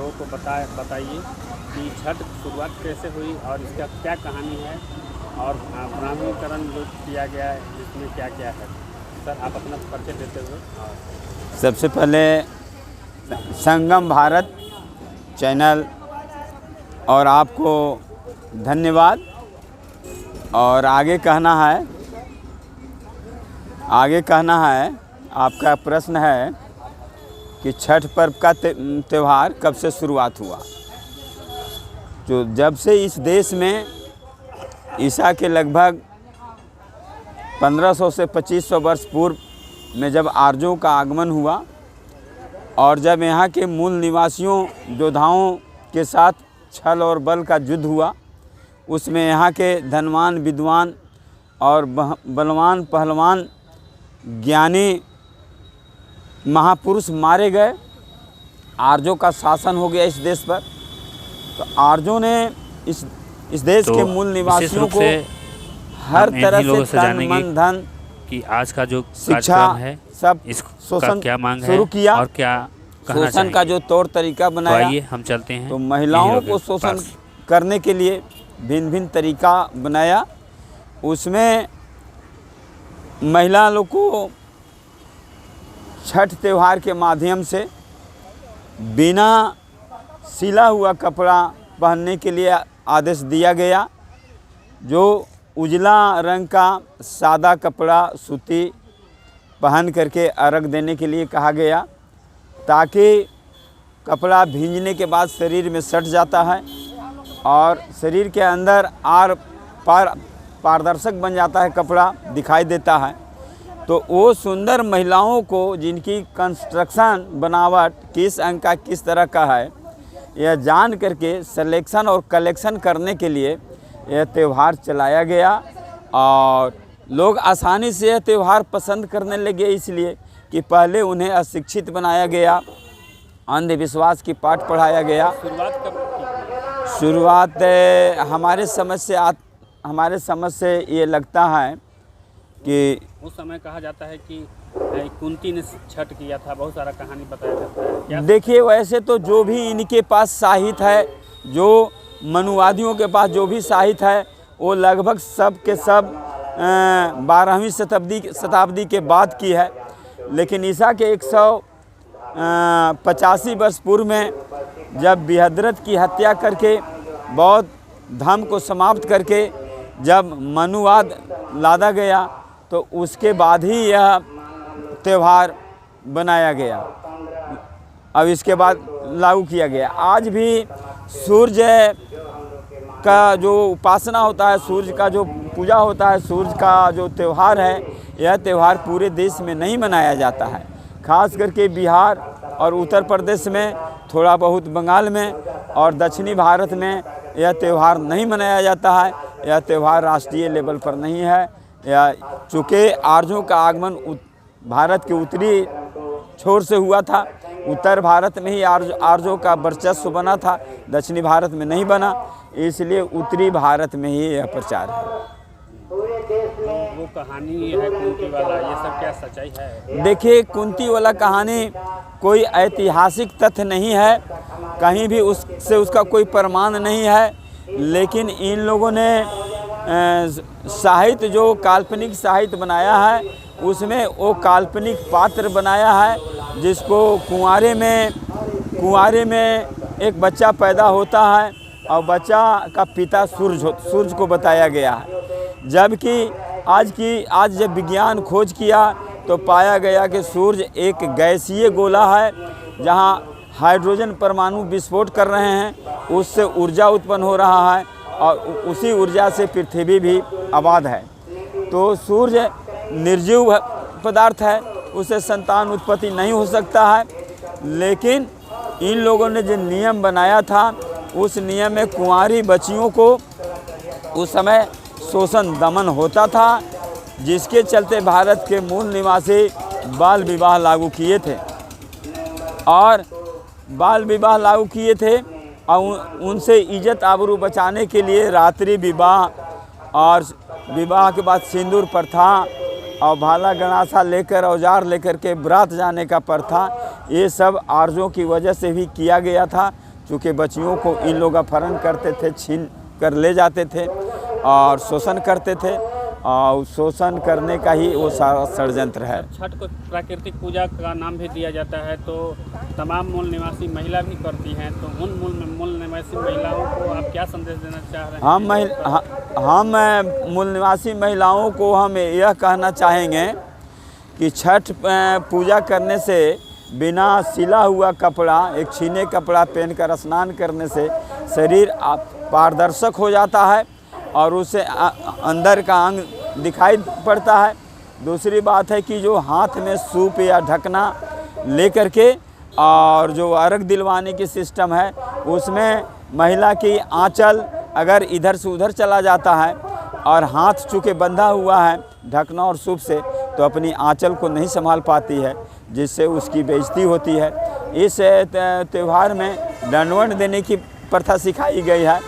लोगों को बताइए कि छठ शुरुआत कैसे हुई और इसका क्या कहानी है और ब्राह्मणीकरण जो किया गया है इसमें क्या क्या है। सर आप अपना परिचय देते हुए। सबसे पहले संगम भारत चैनल और आपको धन्यवाद। और आगे कहना है आपका प्रश्न है कि छठ पर्व का त्यौहार कब से शुरुआत हुआ। जो जब से इस देश में ईसा के लगभग 1500 से 2500 वर्ष पूर्व में जब आर्यों का आगमन हुआ और जब यहाँ के मूल निवासियों योद्धाओं के साथ छल और बल का युद्ध हुआ, उसमें यहाँ के धनवान विद्वान और बलवान पहलवान ज्ञानी महापुरुष मारे गए। आर्यों का शासन हो गया इस देश पर। तो आर्यों ने इस देश के मूल निवासियों को हर तरह से तन मन धन कि आज का जो शिक्षा है सब शोषण क्या मांग शुरू किया और क्या शोषण का जो तौर तरीका बनाया। आइए हम चलते हैं। तो महिलाओं को शोषण करने के लिए भिन्न भिन्न तरीका बनाया। उसमें महिला लोग को छठ त्यौहार के माध्यम से बिना सिला हुआ कपड़ा पहनने के लिए आदेश दिया गया। जो उजला रंग का सादा कपड़ा सूती पहन करके अर्घ देने के लिए कहा गया, ताकि कपड़ा भींजने के बाद शरीर में सट जाता है और शरीर के अंदर आर पार पारदर्शक बन जाता है, कपड़ा दिखाई देता है। तो वो सुंदर महिलाओं को जिनकी कंस्ट्रक्शन बनावट किस अंग का किस तरह का है, यह जान करके सिलेक्शन और कलेक्शन करने के लिए यह त्यौहार चलाया गया। और लोग आसानी से यह त्यौहार पसंद करने लगे, इसलिए कि पहले उन्हें अशिक्षित बनाया गया, अंधविश्वास की पाठ पढ़ाया गया। शुरुआत कब की? शुरुआत हमारे समझ से ये लगता है कि उस समय कहा जाता है कि कुंती ने छठ किया था, बहुत सारा कहानी बताया जाता है। क्या देखिए, वैसे तो जो भी इनके पास साहित्य है, जो मनुवादियों के पास जो भी साहित्य है, वो लगभग सब के सब 12वीं शताब्दी के बाद की है। लेकिन ईसा के 185 वर्ष पूर्व में जब बिहद्रथ की हत्या करके बौद्ध धर्म को समाप्त करके जब मनुवाद लादा गया, तो उसके बाद ही यह त्यौहार बनाया गया। अब इसके बाद लागू किया गया। आज भी सूर्य का जो उपासना होता है, सूर्य का जो पूजा होता है, सूर्य का जो त्यौहार है, यह त्यौहार पूरे देश में नहीं मनाया जाता है। खास करके बिहार और उत्तर प्रदेश में, थोड़ा बहुत बंगाल में और दक्षिणी भारत में यह त्यौहार नहीं मनाया जाता है। यह त्यौहार राष्ट्रीय लेवल पर नहीं है। या चूँकि आर्यों का आगमन भारत के उत्तरी छोर से हुआ था, उत्तर भारत में ही आर्यों का वर्चस्व बना था, दक्षिणी भारत में नहीं बना, इसलिए उत्तरी भारत में ही यह प्रचार है। वो कहानी है कुंती वाला, ये सब क्या सच्चाई है? देखिए, कुंती वाला कहानी कोई ऐतिहासिक तथ्य नहीं है, कहीं भी उसका कोई प्रमाण नहीं है। लेकिन इन लोगों ने साहित्य, जो काल्पनिक साहित्य बनाया है, उसमें वो काल्पनिक पात्र बनाया है, जिसको कुंवारे में एक बच्चा पैदा होता है और बच्चा का पिता सूर्य को बताया गया है। जबकि आज जब विज्ञान खोज किया तो पाया गया कि सूर्य एक गैसीय गोला है, जहां हाइड्रोजन परमाणु विस्फोट कर रहे हैं, उससे ऊर्जा उत्पन्न हो रहा है और उसी ऊर्जा से पृथ्वी भी आबाद है। तो सूर्य निर्जीव पदार्थ है, उससे संतान उत्पत्ति नहीं हो सकता है। लेकिन इन लोगों ने जो नियम बनाया था, उस नियम में कुंवारी बच्चियों को उस समय शोषण दमन होता था, जिसके चलते भारत के मूल निवासी बाल विवाह लागू किए थे और उनसे इज्जत आबरू बचाने के लिए रात्रि विवाह और विवाह के बाद सिंदूर प्रथा और भाला गणासा लेकर औजार लेकर के बरात जाने का प्रथा, ये सब आर्यों की वजह से भी किया गया था। चूँकि बच्चियों को इन लोग अपहरण करते थे, छीन कर ले जाते थे और शोषण करते थे, और शोषण करने का ही वो सारा षड्यंत्र है। छठ को प्राकृतिक पूजा का नाम भी दिया जाता है, तो तमाम मूल निवासी महिला भी करती हैं, तो उन मूल निवासी महिलाओं को आप क्या संदेश देना चाह रहे हैं? हम मूल निवासी महिलाओं को हम यह कहना चाहेंगे कि छठ पूजा करने से बिना सिला हुआ कपड़ा, एक छीने कपड़ा पहनकर स्नान करने से शरीर पारदर्शक हो जाता है और उससे अंदर का अंग दिखाई पड़ता है। दूसरी बात है कि जो हाथ में सूप या ढकना लेकर के और जो अर्घ दिलवाने की सिस्टम है, उसमें महिला की आंचल अगर इधर से उधर चला जाता है और हाथ चूँकि बंधा हुआ है ढकना और सूप से, तो अपनी आंचल को नहीं संभाल पाती है, जिससे उसकी बेइज्जती होती है। इस त्यौहार में दंडवत देने की प्रथा सिखाई गई है।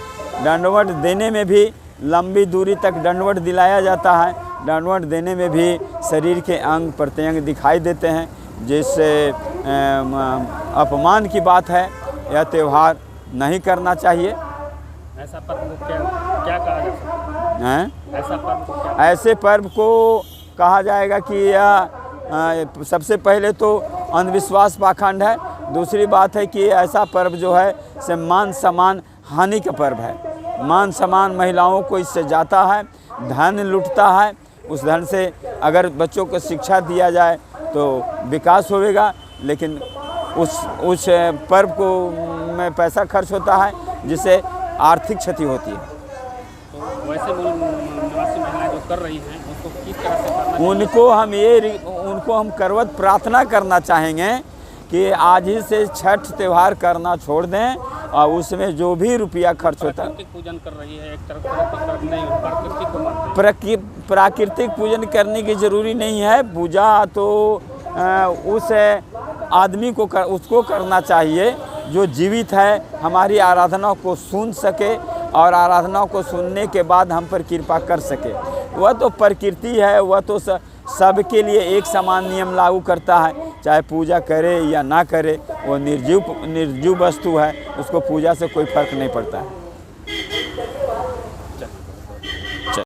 दंडवत देने में भी लंबी दूरी तक दंडवत दिलाया जाता है। दंडवत देने में भी शरीर के अंग प्रत्यंग दिखाई देते हैं, जिससे अपमान की बात है। यह त्यौहार नहीं करना चाहिए। ऐसा पर्व को क्या कहा जा सकता है? ऐसा पर्व को क्या? ऐसे पर्व को कहा जाएगा कि यह सबसे पहले तो अंधविश्वास पाखंड है। दूसरी बात है कि ऐसा पर्व जो है से मान सम्मान हानि का पर्व है। मान सम्मान महिलाओं को इससे जाता है, धन लुटता है। उस धन से अगर बच्चों को शिक्षा दिया जाए तो विकास होगा, लेकिन उस पर्व को में पैसा खर्च होता है, जिससे आर्थिक क्षति होती है। तो वैसे निवासी महिलाएं जो कर रही हैं, उसको किस तरह से करना चाहिए? उनको हम करवत प्रार्थना करना चाहेंगे कि आज ही से छठ त्यौहार करना छोड़ दें और उसमें जो भी रुपया खर्च होता है। प्राकृतिक पूजन कर रही है, एक तरफ नहीं, प्राकृतिक को मानते हैं। प्राकृतिक पूजन करने की ज़रूरी नहीं है। पूजा तो उस आदमी को उसको करना चाहिए जो जीवित है, हमारी आराधना को सुन सके और आराधना को सुनने के बाद हम पर कृपा कर सके। वह तो प्रकृति है, वह तो सबके लिए एक समान नियम लागू करता है, चाहे पूजा करे या ना करे। वो निर्जीव वस्तु है, उसको पूजा से कोई फर्क नहीं पड़ता है।